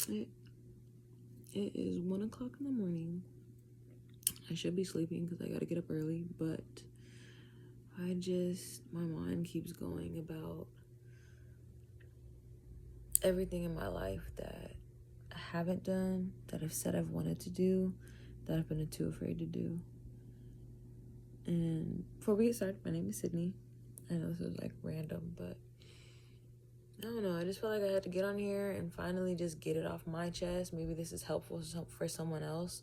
It, it is 1 o'clock in the morning. I should be sleeping because I gotta get up early, but my mind keeps going about everything in my life that I haven't done, that I've said I've wanted to do, that I've been too afraid to do. And before we get started, my name is Sydney. I know this is like random, but I don't know. I just felt like I had to get on here and finally just get it off my chest. Maybe this is helpful for someone else,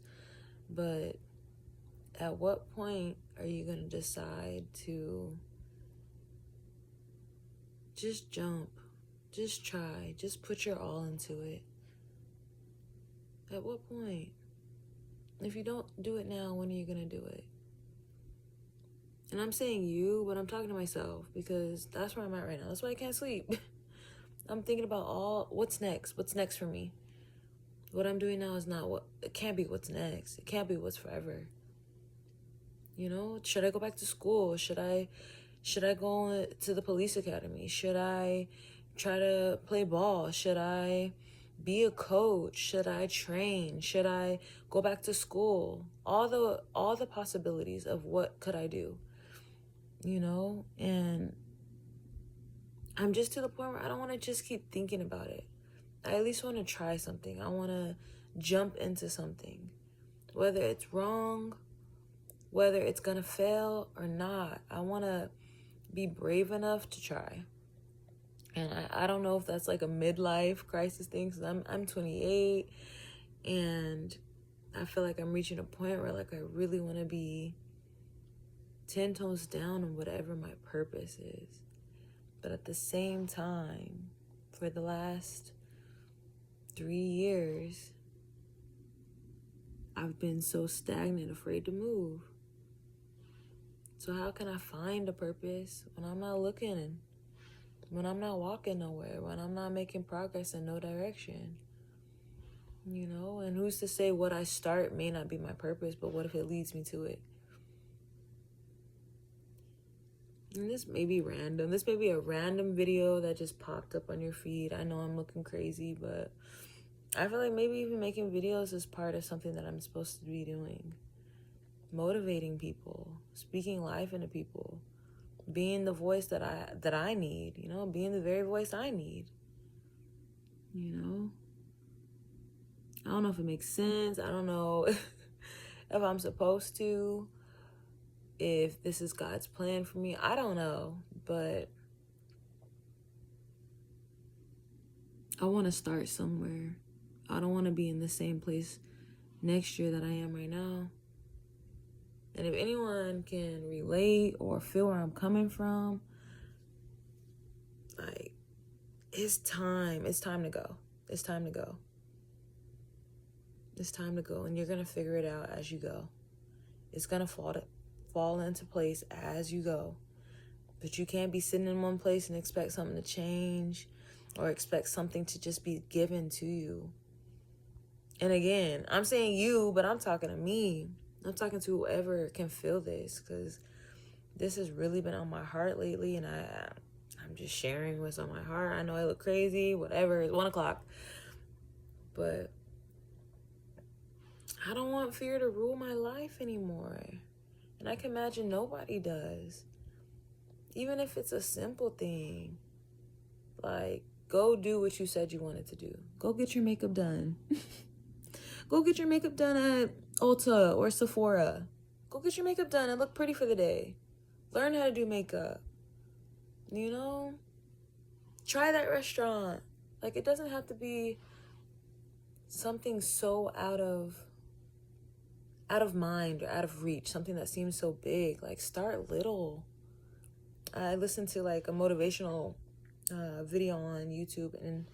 but at what point are you going to decide to just jump, just try, just put your all into it? At what point? If you don't do it now, when are you going to do it? And I'm saying you, but I'm talking to myself because that's where I'm at right now. That's why I can't sleep. I'm thinking about what's next for me. What I'm doing now is it can't be what's next. It can't be what's forever. You know, should I go back to school? Should I go to the police academy? Should I try to play ball? Should I be a coach? Should I train? Should I go back to school? All the possibilities of what could I do, you know? And I'm just to the point where I don't want to just keep thinking about it. I at least want to try something. I want to jump into something. Whether it's wrong, whether it's going to fail or not, I want to be brave enough to try. And I don't know if that's like a midlife crisis thing, because I'm 28 and I feel like I'm reaching a point where like I really want to be 10 toes down on whatever my purpose is. But at the same time, for the last 3 years, I've been so stagnant, afraid to move. So how can I find a purpose when I'm not looking, when I'm not walking nowhere, when I'm not making progress in no direction? You know, and who's to say what I start may not be my purpose, but what if it leads me to it? And this may be random. This may be a random video that just popped up on your feed. I know I'm looking crazy, but I feel like maybe even making videos is part of something that I'm supposed to be doing. Motivating people, speaking life into people, being the voice that I need, you know, being the very voice I need. You know? I don't know if it makes sense. I don't know if I'm supposed to, if this is God's plan for me. I don't know, but I want to start somewhere. I don't want to be in the same place next year that I am right now. And if anyone can relate or feel where I'm coming from, like, it's time. It's time to go. It's time to go. It's time to go. And you're going to figure it out as you go. It's going to fall into place as you go. But you can't be sitting in one place and expect something to change or expect something to just be given to you. And again, I'm saying you, but I'm talking to me. I'm talking to whoever can feel this, because this has really been on my heart lately, and I'm just sharing what's on my heart. I know I look crazy, whatever. It's 1 o'clock. But I don't want fear to rule my life anymore. And I can imagine nobody does. Even if it's a simple thing. Like, go do what you said you wanted to do. Go get your makeup done. Go get your makeup done at Ulta or Sephora. Go get your makeup done and look pretty for the day. Learn how to do makeup. You know? Try that restaurant. Like, it doesn't have to be something so out of mind or out of reach, something that seems so big. Like, start little. I listened to like a motivational video on YouTube, and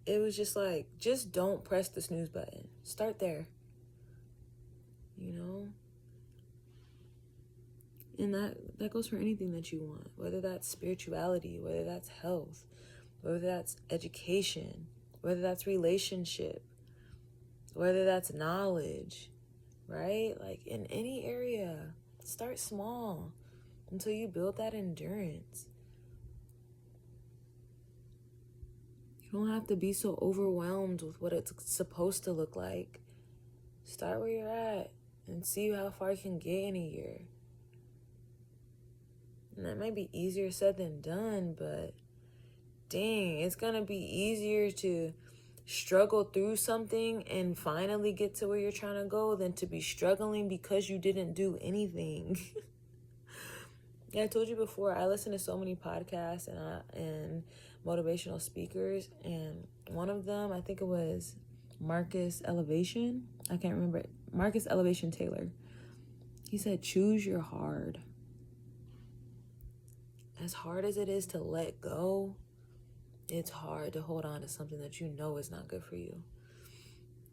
it was just like, just don't press the snooze button. Start there. You know? And that goes for anything that you want, whether that's spirituality, whether that's health, whether that's education, whether that's relationship, whether that's knowledge, right? Like, in any area, start small until you build that endurance. You don't have to be so overwhelmed with what it's supposed to look like. Start where you're at and see how far you can get in a year. And that might be easier said than done, but dang, it's gonna be easier to struggle through something and finally get to where you're trying to go than to be struggling because you didn't do anything. Yeah, I told you before, I listen to so many podcasts and motivational speakers, and one of them, I think it was Marcus Elevation. I can't remember. Marcus Elevation Taylor. He said, choose your hard. As hard as it is to let go, it's hard to hold on to something that you know is not good for you.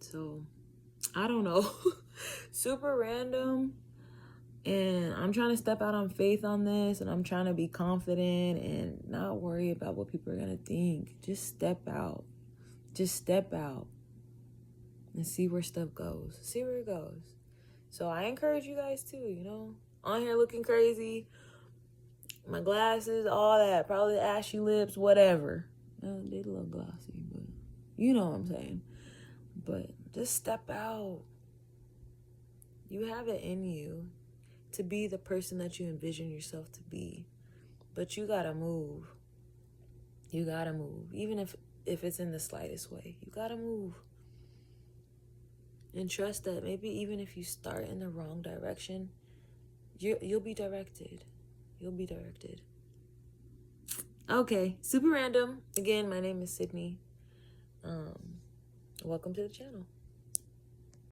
So, I don't know. Super random. And I'm trying to step out on faith on this, and I'm trying to be confident and not worry about what people are going to think. Just step out. Just step out and see where stuff goes. See where it goes. So I encourage you guys too, you know, on here looking crazy, my glasses, all that, probably ashy lips, whatever. They a little glossy, but you know what I'm saying. But just step out. You have it in you to be the person that you envision yourself to be. But you gotta move. You gotta move. Even if it's in the slightest way. You gotta move. And trust that maybe even if you start in the wrong direction, you'll be directed. You'll be directed. Okay, super random. Again, my name is Sydney. Welcome to the channel.